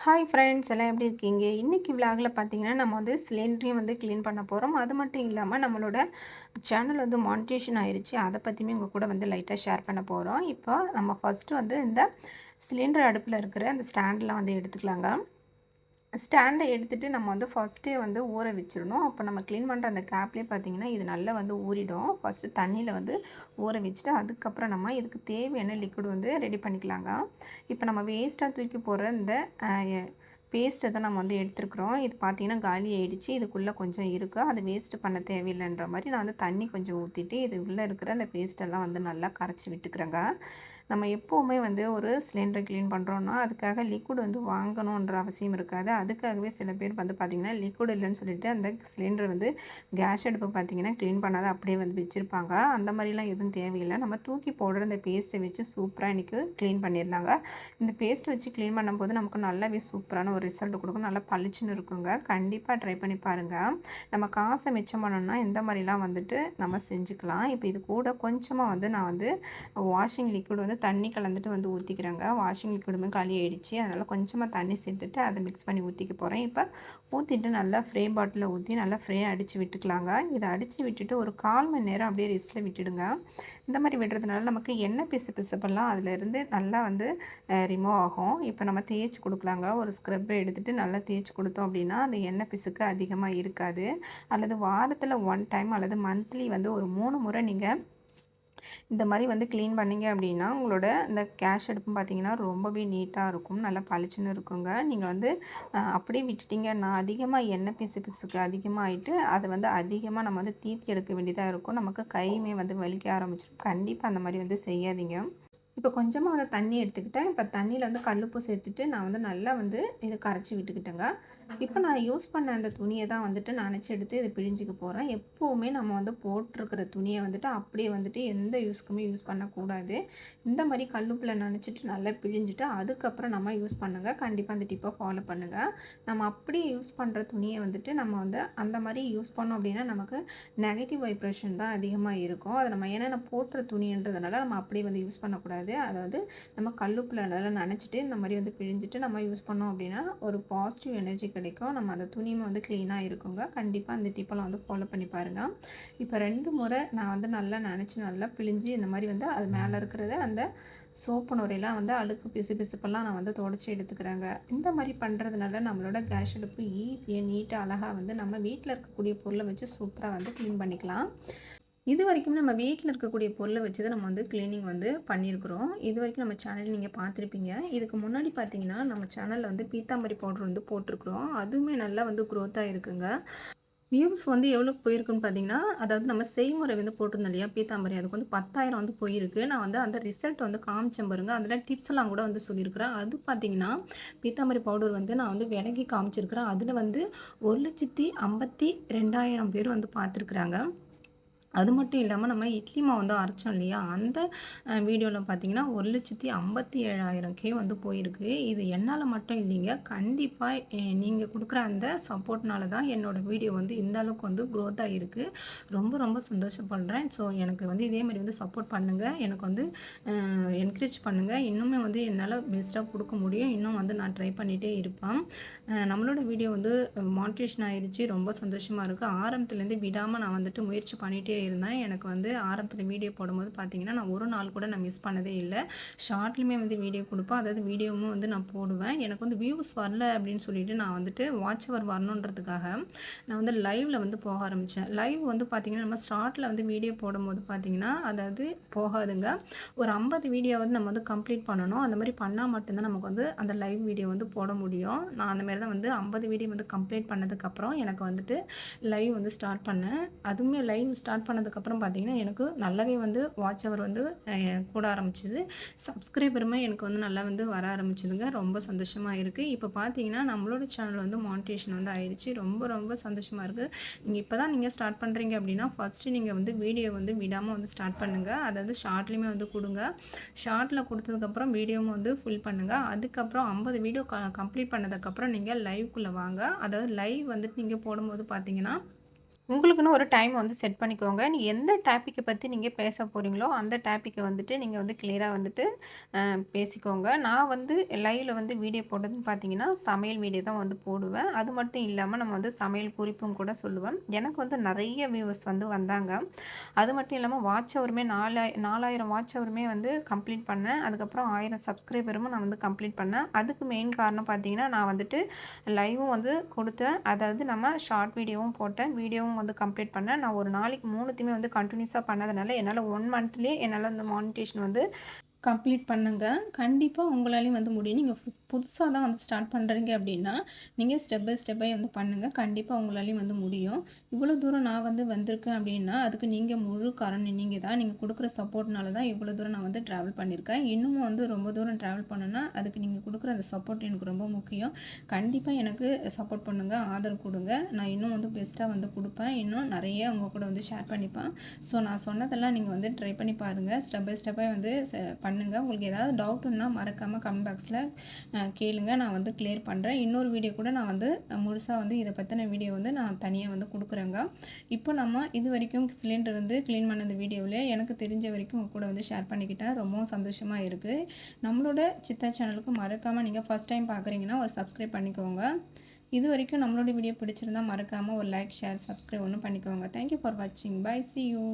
Hi friends எல்லாம் எப்படி இருக்கீங்க? இன்னைக்கு விலாகில பார்த்தீங்கன்னா, நம்ம வந்து சிலிண்டரையும் வந்து கிளீன் பண்ண போறோம். அது மட்டும் இல்லாம நம்மளோட சேனல் வந்து மானிட்டேஷன் ஆயிருச்சு. அத பத்தியுமே உங்க கூட வந்து லைட்டா ஷேர் பண்ண போறோம். இப்போ நம்ம ஃபர்ஸ்ட்டு வந்து இந்த சிலிண்டர் அடுப்புல இருக்கிற அந்த ஸ்டாண்ட்லாம் வந்து எடுத்துக்கலாங்க. ஸ்டாண்ட எடுத்துட்டு நம்ம வந்து ஃபர்ஸ்ட்டே வந்து ஊற வச்சிரணும். அப்போ நம்ம கிளீன் பண்ணுற அந்த கேப்லேயே பார்த்தீங்கன்னா, இது நல்லா வந்து ஊறிடும். ஃபர்ஸ்ட்டு தண்ணியில வந்து ஊற வச்சுட்டு, அதுக்கப்புறம் நம்ம இதுக்கு தேவையான லிக்விட் வந்து ரெடி பண்ணிக்கலாங்க. இப்போ நம்ம வேஸ்ட்டா தூக்கி போடுற இந்த அ எ பேஸ்ட்ட தான் நம்ம வந்து எடுத்துருக்குறோம். இது பார்த்தீங்கன்னா காலி ஆயிடுச்சு. இதுக்குள்ளே கொஞ்சம் இருக்கு. அது வேஸ்ட்டு பண்ண தேவையில்லன்ற மாரி நான் வந்து தண்ணி கொஞ்சம் ஊத்திட்டு, இது உள்ள இருக்கிற அந்த பேஸ்ட்டெல்லாம் வந்து நல்லா கரைச்சி விட்டுக்கிறேங்க. நம்ம எப்போவுமே வந்து ஒரு சிலிண்டர் கிளீன் பண்ணுறோன்னா, அதுக்காக லிக்விட் வந்து வாங்கணுன்ற அவசியம் இருக்காது. அதுக்காகவே சில பேர் வந்து பார்த்திங்கன்னா, லிக்விட் இல்லைன்னு சொல்லிட்டு அந்த சிலிண்டர் வந்து கேஸ் அடுப்பை பார்த்திங்கன்னா, க்ளீன் பண்ணாத அப்படியே வந்து வச்சுருப்பாங்க. அந்த மாதிரிலாம் எதுவும் தேவையில்லை. நம்ம தூக்கி போடுற இந்த பேஸ்ட்டை வச்சு சூப்பராக இன்றைக்கி க்ளீன் பண்ணிடலாங்க. இந்த பேஸ்ட் வச்சு க்ளீன் பண்ணும்போது நமக்கு நல்லாவே சூப்பரான ஒரு ரிசல்ட் கொடுக்கும். நல்லா பளிச்சுன்னு இருக்குங்க. கண்டிப்பாக ட்ரை பண்ணி பாருங்கள். நம்ம காசை மிச்சம் பண்ணணும்னா இந்த மாதிரிலாம் வந்துட்டு நம்ம செஞ்சுக்கலாம். இப்போ இது கூட கொஞ்சமாக வந்து நான் வந்து வாஷிங் லிக்விட் வந்து தண்ணி கலந்துட்டு வந்து ஊற்றிக்கிறேங்க. வாஷிங் லிக்விடுமே காலி ஆயிடுச்சு. அதனால் கொஞ்சமாக தண்ணி சேர்த்துட்டு அதை மிக்ஸ் பண்ணி ஊற்றிக்க போகிறேன். இப்போ ஊற்றிட்டு நல்லா ஃப்ரே பாட்டிலில் ஊற்றி நல்லா ஃப்ரேயாக அடித்து விட்டுக்கலாங்க. இதை அடித்து விட்டுட்டு ஒரு 1/4 மணி நேரம் அப்படியே ரெஸ்ட்டில் விட்டுடுங்க. இந்த மாதிரி விடுறதுனால நமக்கு எண்ணெய் பிசுப்பெல்லாம் அதிலேருந்து நல்லா வந்து ரிமூவ் ஆகும். இப்போ நம்ம தேய்ச்சி கொடுக்கலாங்க. ஒரு ஸ்க்ரப்பை எடுத்துகிட்டு நல்லா தேய்ச்சி கொடுத்தோம் அப்படின்னா அந்த எண்ணெய் பிசுக்கு அதிகமாக இருக்காது. அல்லது வாரத்தில் 1 டைம் அல்லது மந்த்லி வந்து ஒரு 3 முறை நீங்கள் இந்த மாதிரி வந்து க்ளீன் பண்ணிங்க அப்படின்னா உங்களோட இந்த கேஷ் அடுப்பும் பார்த்தீங்கன்னா ரொம்பவே நீட்டாக இருக்கும். நல்லா பளிச்சுன்னு இருக்குங்க. நீங்கள் வந்து அப்படியே விட்டுட்டிங்கன்னா அதிகமாக எண்ணெய் பிசுக்கு அதிகமாகிட்டு அதை வந்து அதிகமாக நம்ம வந்து தீத்தி எடுக்க வேண்டியதாக இருக்கும். நமக்கு கையுமே வந்து வலிக்க ஆரம்பிச்சிடும். கண்டிப்பாக அந்த மாதிரி வந்து செய்யாதீங்க. இப்போ கொஞ்சமாக வந்து தண்ணி எடுத்துக்கிட்டேன். இப்போ தண்ணியில் வந்து கல்லுப்பு சேர்த்துட்டு நான் வந்து நல்லா வந்து இதை கரைச்சி விட்டுக்கிட்டேங்க. இப்போ நான் யூஸ் பண்ண அந்த துணியை தான் வந்துட்டு நனைச்சி எடுத்து இதை பிழிஞ்சிக்க போகிறேன். எப்போவுமே நம்ம வந்து போட்டிருக்கிற துணியை வந்துட்டு அப்படியே வந்துட்டு எந்த யூஸ்க்குமே யூஸ் பண்ணக்கூடாது. இந்த மாதிரி கல்லுப்பில் நனைச்சிட்டு நல்லா பிழிஞ்சிட்டு அதுக்கப்புறம் நம்ம யூஸ் பண்ணுங்கள். கண்டிப்பாக அந்த டிப்பை ஃபாலோ பண்ணுங்கள். நம்ம அப்படியே யூஸ் பண்ணுற துணியை வந்துட்டு நம்ம வந்து அந்த மாதிரி யூஸ் பண்ணோம் அப்படின்னா நமக்கு நெகட்டிவ் வைப்ரேஷன் தான் அதிகமாக இருக்கும். அதை நம்ம ஏன்னா நான் போட்டுற துணின்றதுனால நம்ம அப்படியே வந்து யூஸ் பண்ணக்கூடாது. அதாவது நம்ம கல்லுப்பில் நல்லா நனைச்சிட்டு இந்த மாதிரி வந்து பிழிஞ்சிட்டு நம்ம யூஸ் பண்ணோம் அப்படின்னா ஒரு பாசிட்டிவ் எனர்ஜி கிடைக்கும். நம்ம அந்த துணியுமே வந்து க்ளீனாக இருக்குங்க. கண்டிப்பாக அந்த டிப்பெல்லாம் வந்து ஃபாலோ பண்ணி பாருங்கள். இப்போ 2 முறை நான் வந்து நல்லா நனைச்சி நல்லா பிழிஞ்சு இந்த மாதிரி வந்து அது மேலே இருக்கிறத அந்த சோப்பு நுரையெல்லாம் வந்து அழுக்கு பிசுப்பெல்லாம் நான் வந்து துடைச்சி எடுத்துக்கிறேங்க. இந்த மாதிரி பண்ணுறதுனால நம்மளோட கேஸ் அடுப்பு ஈஸியாக நீட்டாக அழகாக வந்து நம்ம வீட்டில் இருக்கக்கூடிய பொருளை வச்சு சூப்பராக வந்து க்ளீன் பண்ணிக்கலாம். இதுவரைக்கும் நம்ம வீட்டில் இருக்கக்கூடிய பொருளை வச்சு தான் நம்ம வந்து கிளீனிங் வந்து பண்ணியிருக்கிறோம். இதுவரைக்கும் நம்ம சேனல் நீங்கள் பார்த்துருப்பீங்க. இதுக்கு முன்னாடி பார்த்தீங்கன்னா நம்ம சேனலில் வந்து பீத்தாம்பரி பவுடர் வந்து போட்டிருக்கிறோம். அதுவுமே நல்லா வந்து க்ரோத்தாக இருக்குங்க. வியூஸ் வந்து எவ்வளோக்கு போயிருக்குன்னு பார்த்தீங்கன்னா, அதாவது நம்ம செய்முறை வந்து போட்டிருந்தோம் இல்லையா பீத்தாம்பரி, அதுக்கு வந்து 10,000 வந்து போயிருக்கு. நான் வந்து அந்த ரிசல்ட் வந்து காமிச்சேன் பாருங்க. அதில் டிப்ஸ்லாம் கூட வந்து சொல்லியிருக்கிறேன். அது பார்த்தீங்கன்னா, பீத்தாம்பரி பவுடர் வந்து நான் வந்து விலைக்கு காமிச்சிருக்கிறேன். அதில் வந்து 1,52,000 பேர் வந்து பார்த்துருக்குறாங்க. அது மட்டும் இல்லாம நம்ம இட்லி மாவு வந்து அரைச்சோம் இல்லையா? அந்த வீடியோல பார்த்தீங்கன்னா, 1,57,000 வந்து போயிருக்கு. இது என்னால மட்டும் இல்லைங்க. கண்டிப்பா நீங்க குடுக்குற அந்த சப்போர்ட்னால தான் என்னோட வீடியோ வந்து இந்த அளவுக்கு வந்து குரோத் ஆகிருக்கு. ரொம்ப ரொம்ப சந்தோஷப்படுறேன். ஸோ எனக்கு வந்து இதே மாரி வந்து சப்போர்ட் பண்ணுங்க. எனக்கு வந்து என்கரேஜ் பண்ணுங்க. இன்னுமே வந்து என்னால பெஸ்ட்டா குடுக்க முடியும். இன்னும் வந்து நான் ட்ரை பண்ணிட்டே இருப்பேன். நம்மளோட வீடியோ வந்து மானிட்டேஷன் ஆயிருச்சு. ரொம்ப சந்தோஷமா இருக்கு. ஆரம்பத்துலேருந்து விடாம நான் வந்துட்டு முயற்சி பண்ணிட்டே இருந்தேன். எனக்கு வந்து ஆரம்பத்தில் வீடியோ போடும்போது பார்த்தீங்கன்னா, நான் ஒரு நாள் கூட நான் மிஸ் பண்ணதே இல்ல. ஷார்ட்லேயுமே வந்து வீடியோ கொடுப்பேன். அதாவது வீடியோவும் வந்து நான் போடுவேன். எனக்கு வந்து வியூஸ் வரல அப்படின்னு சொல்லிட்டு நான் வந்துட்டு வாட்ச் ஹவர் வரணுன்றதுக்காக நான் வந்து லைவ்ல வந்து போக ஆரம்பித்தேன். லைவ் வந்து பார்த்தீங்கன்னா, நம்ம ஸ்டார்ட்டில் வந்து வீடியோ போடும்போது பார்த்தீங்கன்னா, அதாவது போகாதுங்க. ஒரு 50 வீடியோவாவது நம்ம வந்து கம்ப்ளீட் பண்ணணும். அந்த மாதிரி பண்ணால் மட்டும்தான் நமக்கு வந்து அந்த லைவ் வீடியோ வந்து போட முடியும். நான் அந்த மாதிரி தான் வந்து 50 வீடியோ வந்து கம்ப்ளீட் பண்ணதுக்கப்புறம் எனக்கு வந்துட்டு லைவ் வந்து ஸ்டார்ட் பண்ணேன். அதுவுமே லைவ் ஸ்டார்ட் பண்ணதுக்கப்புறம் பார்த்தீங்கன்னா, எனக்கு நல்லாவே வந்து வாட்ச் ஹவர் வந்து கூட ஆரம்பிச்சது. சப்ஸ்கிரைபருமே எனக்கு வந்து நல்லா வந்து வர ஆரம்பிச்சதுங்க. ரொம்ப சந்தோஷமா இருக்குது. இப்போ பார்த்தீங்கன்னா, நம்மளோட சேனல் வந்து மானிட்டேஷன் வந்து ஆயிடுச்சு. ரொம்ப ரொம்ப சந்தோஷமா இருக்குது. நீங்க ஸ்டார்ட் பண்ணுறீங்க அப்படின்னா, ஃபர்ஸ்ட்டு நீங்கள் வந்து வீடியோ வந்து விடாம வந்து ஸ்டார்ட் பண்ணுங்க. அதாவது ஷார்ட்லேயுமே வந்து குடுங்க. ஷார்ட்டில் கொடுத்ததுக்கப்புறம் வீடியோவும் வந்து ஃபுல் பண்ணுங்க. அதுக்கப்புறம் 50 வீடியோ கம்ப்ளீட் பண்ணதுக்கப்புறம் நீங்கள் லைவ்க்குள்ளே வாங்க. அதாவது லைவ் வந்துட்டு நீங்கள் போடும்போது பார்த்தீங்கன்னா உங்களுக்குன்னு ஒரு டைம் வந்து செட் பண்ணிக்கோங்க. நீ எந்த டாபிக்க பத்தி நீங்க பேச போறீங்களோ, அந்த டாபிக்க வந்துட்டு நீங்க வந்து கிளியரா வந்துட்டு பேசிக்கோங்க. நான் வந்து லைவ்ல வந்து வீடியோ போட்டதுன்னு பார்த்தீங்கன்னா, சமையல் வீடியோ தான் வந்து போடுவேன். அது மட்டும் இல்லாம நம்ம வந்து சமையல் குறிப்பும் கூட சொல்லுவேன். எனக்கு வந்து நெறைய வியூவர்ஸ் வந்து வந்தாங்க. அது மட்டும் இல்லாம வாட்ச் ஹவருமே 4000 வாட்ச் ஹவருமே வந்து கம்ப்ளீட் பண்ணேன். அதுக்கப்புறம் 1000 சப்ஸ்கிரைபரும் நான் வந்து கம்ப்ளீட் பண்ணேன். அதுக்கு மெயின் காரணம் பார்த்தீங்கன்னா, நான் வந்துட்டு லைவும் வந்து கொடுத்தேன். அதாவது நம்ம ஷார்ட் வீடியோவும் போட்டேன். வீடியோவும் வந்து கம்ப்ளீட் பண்ணேன். நான் ஒரு நாளைக்கு 3த்துமே வந்து கன்டினியூஸா பண்ணதுனால, என்னால 1 மந்த்லயே என்னால இந்த மானிட்டேஷன் வந்து கம்ப்ளீட் பண்ணுங்க. கண்டிப்பா உங்களாலயும் வந்து முடியும். நீங்க புதுசா தான் வந்து ஸ்டார்ட் பண்றீங்க அப்டின்னா, நீங்க ஸ்டெப் பை ஸ்டெப்பா வந்து பண்ணுங்க. கண்டிப்பா உங்களாலயும் வந்து முடியும். இவ்வளோ தூரம் நான் வந்து வந்திருக்கேன் அப்டின்னா, அதுக்கு நீங்க முழு காரணம் நீங்க தான். நீங்க குடுக்குற சப்போர்ட்னால தான் இவ்வளோ தூரம் நான் வந்து ட்ராவல் பண்ணியிருக்கேன். இன்னமும் வந்து ரொம்ப தூரம் ட்ராவல் பண்ணணும்னா, அதுக்கு நீங்க குடுக்குற அந்த சப்போர்ட் எனக்கு ரொம்ப முக்கியம். கண்டிப்பா எனக்கு சப்போர்ட் பண்ணுங்க. ஆதரவு குடுங்க. நான் இன்னும் வந்து பெஸ்ட்டா வந்து குடுப்பேன். இன்னும் நெறைய உங்க கூட வந்து ஷேர் பண்ணிப்பேன். ஸோ நான் சொன்னதெல்லாம் நீங்க வந்து ட்ரை பண்ணி பாருங்க. ஸ்டெப் பை ஸ்டெப்பா வந்து பண்ணுங்க. உங்களுக்கு ஏதாவது டவுட்டுன்னா மறக்காம கமெண்ட் பாக்ஸ்ல கேளுங்க. நான் வந்து கிளியர் பண்றேன். இன்னொரு வீடியோ கூட நான் வந்து முழுசா வந்து இத பத்தின வீடியோ வந்து நான் தனியா வந்து குடுக்குறேங்க. இப்போ நம்ம இதுவரைக்கும் சிலிண்டர் வந்து கிளீன் பண்ண இந்த வீடியோவில எனக்கு தெரிஞ்ச வரைக்கும் உங்க கூட வந்து ஷேர் பண்ணிக்கிட்டேன். ரொம்பவும் சந்தோஷமா இருக்கு. நம்மளோட சித்தா சேனலுக்கு மறக்காம நீங்க ஃபர்ஸ்ட் டைம் பார்க்குறீங்கன்னா ஒரு சப்ஸ்கிரைப் பண்ணிக்கோங்க. இதுவரைக்கும் நம்மளோட வீடியோ பிடிச்சிருந்தா மறக்காம ஒரு லைக், ஷேர், சப்ஸ்கிரைப் ஒண்ணு பண்ணிக்கோங்க. தேங்க் யூ ஃபார் வாட்சிங். பை. C you.